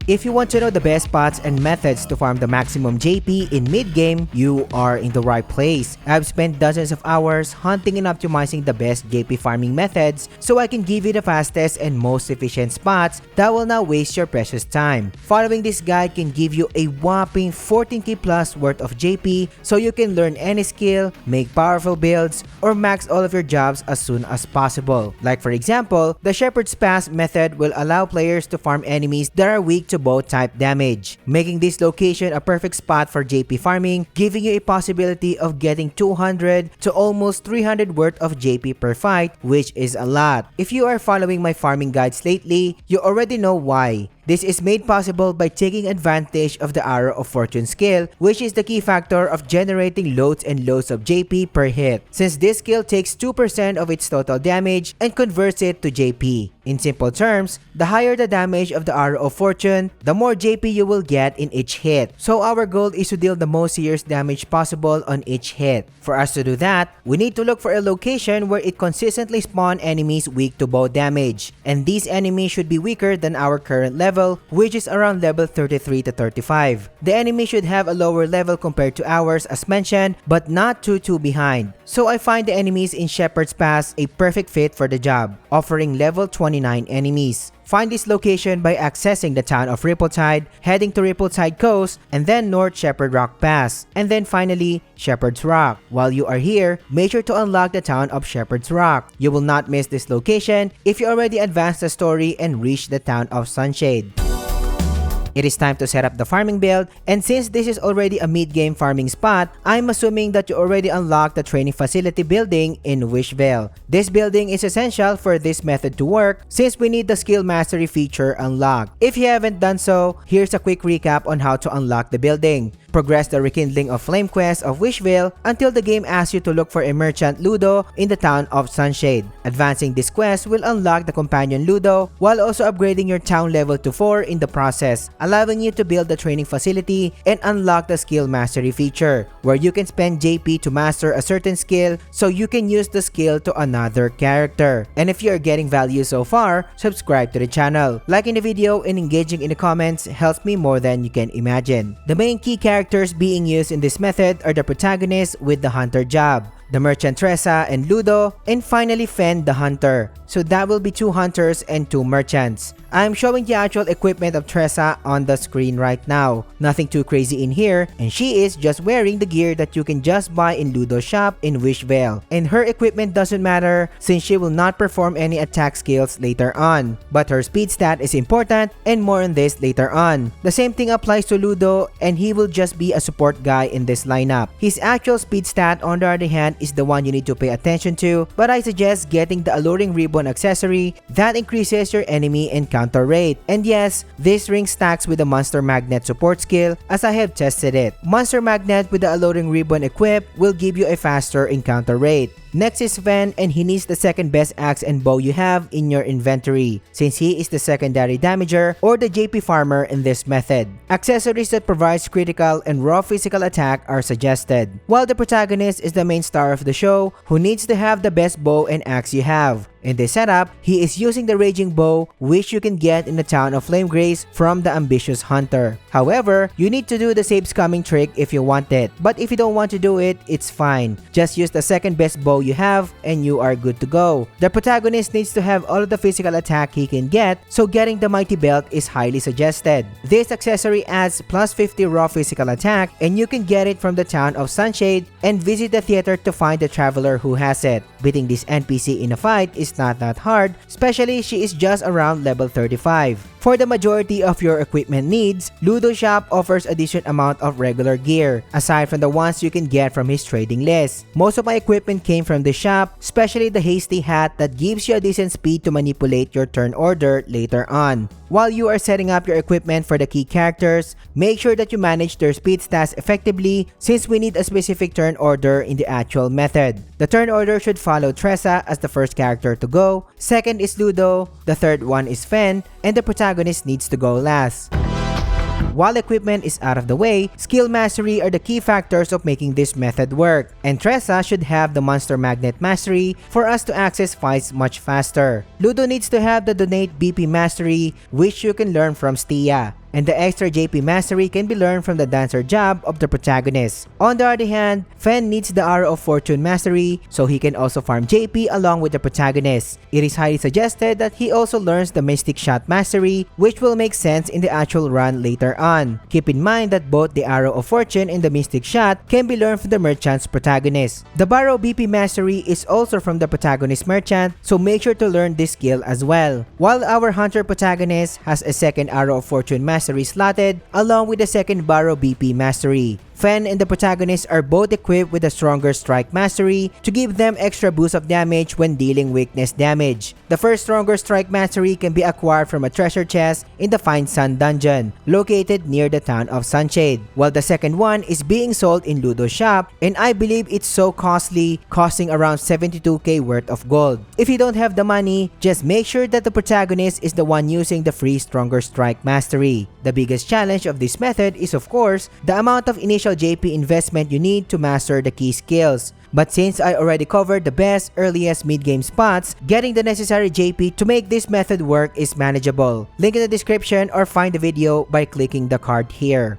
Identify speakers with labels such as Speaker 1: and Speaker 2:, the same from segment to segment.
Speaker 1: If you want to know the best spots and methods to farm the maximum JP in mid-game, you are in the right place. I've spent dozens of hours hunting and optimizing the best JP farming methods so I can give you the fastest and most efficient spots that will not waste your precious time. Following this guide can give you a whopping 14k plus worth of JP so you can learn any skill, make powerful builds, or max all of your jobs as soon as possible. Like for example, the Shepherd's Pass method will allow players to farm enemies that are weak to both type damage, making this location a perfect spot for JP farming, giving you a possibility of getting 200 to almost 300 worth of JP per fight, which is a lot. If you are following my farming guides lately, you already know why. This is made possible by taking advantage of the Arrow of Fortune skill, which is the key factor of generating loads and loads of JP per hit, since this skill takes 2% of its total damage and converts it to JP. In simple terms, the higher the damage of the Arrow of Fortune, the more JP you will get in each hit. So our goal is to deal the most serious damage possible on each hit. For us to do that, we need to look for a location where it consistently spawns enemies weak to bow damage, and these enemies should be weaker than our current level, which is around level 33 to 35. The enemy should have a lower level compared to ours as mentioned, but not too behind. So I find the enemies in Shepherd's Pass a perfect fit for the job, offering level 29 enemies. Find this location by accessing the town of Rippletide, heading to Rippletide Coast, and then North Shepherd Rock Pass, and then finally Shepherd's Rock. While you are here, make sure to unlock the town of Shepherd's Rock. You will not miss this location if you already advanced the story and reached the town of Sunshade. It is time to set up the farming build, and since this is already a mid-game farming spot, I'm assuming that you already unlocked the training facility building in Wishvale. This building is essential for this method to work since we need the skill mastery feature unlocked. If you haven't done so, here's a quick recap on how to unlock the building. Progress the Rekindling of Flame quest of Wishvale until the game asks you to look for a merchant Ludo in the town of Sunshade. Advancing this quest will unlock the companion Ludo while also upgrading your town level to 4 in the process, allowing you to build the training facility and unlock the skill mastery feature, where you can spend JP to master a certain skill so you can use the skill to another character. And if you are getting value so far, subscribe to the channel. Liking the video and engaging in the comments helps me more than you can imagine. The main key characters being used in this method are the protagonist with the hunter job, the merchant Tressa and Ludo, and finally Fen the hunter. So that will be 2 hunters and 2 merchants. I'm showing the actual equipment of Tressa on the screen right now. Nothing too crazy in here, and she is just wearing the gear that you can just buy in Ludo's shop in Wishvale. And her equipment doesn't matter since she will not perform any attack skills later on. But her speed stat is important, and more on this later on. The same thing applies to Ludo, and he will just be a support guy in this lineup. His actual speed stat on the other hand is the one you need to pay attention to, but I suggest getting the Alluring Ribbon accessory that increases your enemy encounter rate. And yes, this ring stacks with the Monster Magnet support skill as I have tested it. Monster Magnet with the Alluring Ribbon equipped will give you a faster encounter rate. Next is Fen, and he needs the second best axe and bow you have in your inventory, since he is the secondary damager or the JP farmer in this method. Accessories that provides critical and raw physical attack are suggested, while the protagonist is the main star of the show who needs to have the best bow and axe you have. In this setup, he is using the Raging Bow, which you can get in the town of Flame Grace from the Ambitious Hunter. However, you need to do the save scumming trick if you want it, but if you don't want to do it, it's fine. Just use the second best bow you have and you are good to go. The protagonist needs to have all of the physical attack he can get, so getting the Mighty Belt is highly suggested. This accessory adds plus 50 raw physical attack, and you can get it from the town of Sunshade and visit the theater to find the traveler who has it. Beating this NPC in a fight is not that hard, especially she is just around level 35. For the majority of your equipment needs, Ludo Shop offers a decent amount of regular gear, aside from the ones you can get from his trading list. Most of my equipment came from the shop, especially the Hasty Hat that gives you a decent speed to manipulate your turn order later on. While you are setting up your equipment for the key characters, make sure that you manage their speed stats effectively since we need a specific turn order in the actual method. The turn order should follow Tressa as the first character to go, second is Ludo, the third one is Fen, and the protagonist needs to go last. While equipment is out of the way, skill mastery are the key factors of making this method work, and Tressa should have the Monster Magnet mastery for us to access fights much faster. Ludo needs to have the Donate BP mastery, which you can learn from Stia. and the extra JP mastery can be learned from the dancer job of the protagonist. On the other hand, Fen needs the Arrow of Fortune mastery so he can also farm JP along with the protagonist. It is highly suggested that he also learns the Mystic Shot mastery, which will make sense in the actual run later on. Keep in mind that both the Arrow of Fortune and the Mystic Shot can be learned from the merchant's protagonist. The Barrow BP mastery is also from the protagonist merchant, so make sure to learn this skill as well. While our hunter protagonist has a second Arrow of Fortune mastery slotted along with the second Barrow BP mastery. Fen and the protagonist are both equipped with a stronger strike mastery to give them extra boost of damage when dealing weakness damage. The first stronger strike mastery can be acquired from a treasure chest in the Find Sun dungeon, located near the town of Sunshade, while the second one is being sold in Ludo's shop, and I believe it's so costly, costing around 72k worth of gold. If you don't have the money, just make sure that the protagonist is the one using the free stronger strike mastery. The biggest challenge of this method is of course the amount of initial JP investment you need to master the key skills. But since I already covered the best, earliest mid-game spots, getting the necessary JP to make this method work is manageable. Link in the description or find the video by clicking the card here.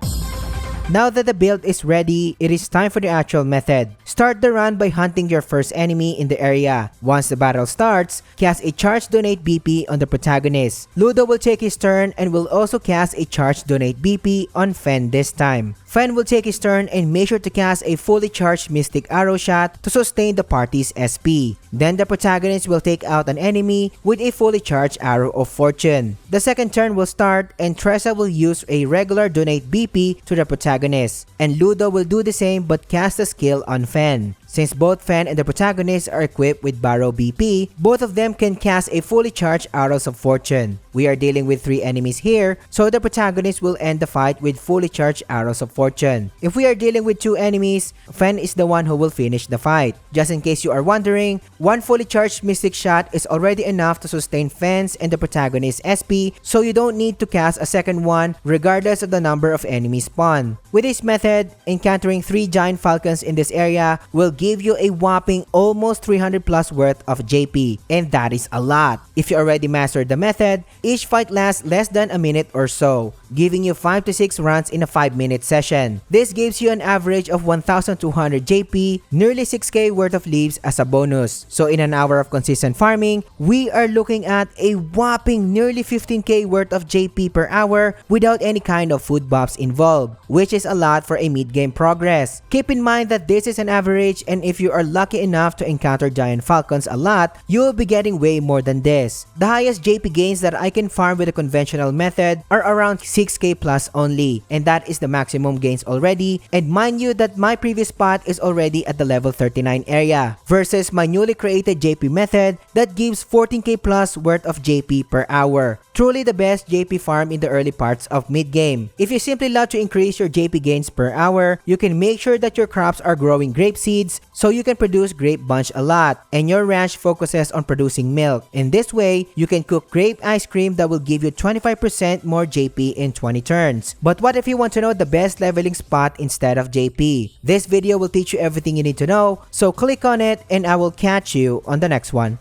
Speaker 1: Now that the build is ready, it is time for the actual method. Start the run by hunting your first enemy in the area. Once the battle starts, cast a charge donate BP on the protagonist. Ludo will take his turn and will also cast a charge donate BP on Fen this time. Fen will take his turn and make sure to cast a fully charged Mystic Arrow Shot to sustain the party's SP. Then the protagonist will take out an enemy with a fully charged Arrow of Fortune. The second turn will start and Tressa will use a regular donate BP to the protagonist, and Ludo will do the same but cast a skill on Fen. Since both Fen and the protagonist are equipped with Barrow BP, both of them can cast a fully charged Arrows of Fortune. We are dealing with 3 enemies here, so the protagonist will end the fight with fully charged Arrows of Fortune. If we are dealing with 2 enemies, Fen is the one who will finish the fight. Just in case you are wondering, one fully charged Mystic Shot is already enough to sustain Fen's and the protagonist's SP, so you don't need to cast a second one regardless of the number of enemies spawned. With this method, encountering 3 giant falcons in this area will give you a whopping almost 300 plus worth of JP, and that is a lot. If you already mastered the method, each fight lasts less than a minute or so, giving you 5 to 6 runs in a 5-minute session. This gives you an average of 1,200 JP, nearly 6k worth of leaves as a bonus. So in an hour of consistent farming, we are looking at a whopping nearly 15k worth of JP per hour without any kind of food buffs involved, which is a lot for a mid-game progress. Keep in mind that this is an average, and if you are lucky enough to encounter giant falcons a lot, you will be getting way more than this. The highest JP gains that I can farm with a conventional method are around 6k plus only, and that is the maximum gains already, and mind you that my previous spot is already at the level 39 area, versus my newly created JP method that gives 14k plus worth of JP per hour. Truly the best JP farm in the early parts of mid-game. If you simply love to increase your JP gains per hour, you can make sure that your crops are growing grape seeds so you can produce grape bunch a lot, and your ranch focuses on producing milk. In this way, you can cook grape ice cream that will give you 25% more JP in 20 turns. But what if you want to know the best leveling spot instead of JP? This video will teach you everything you need to know, so click on it and I will catch you on the next one.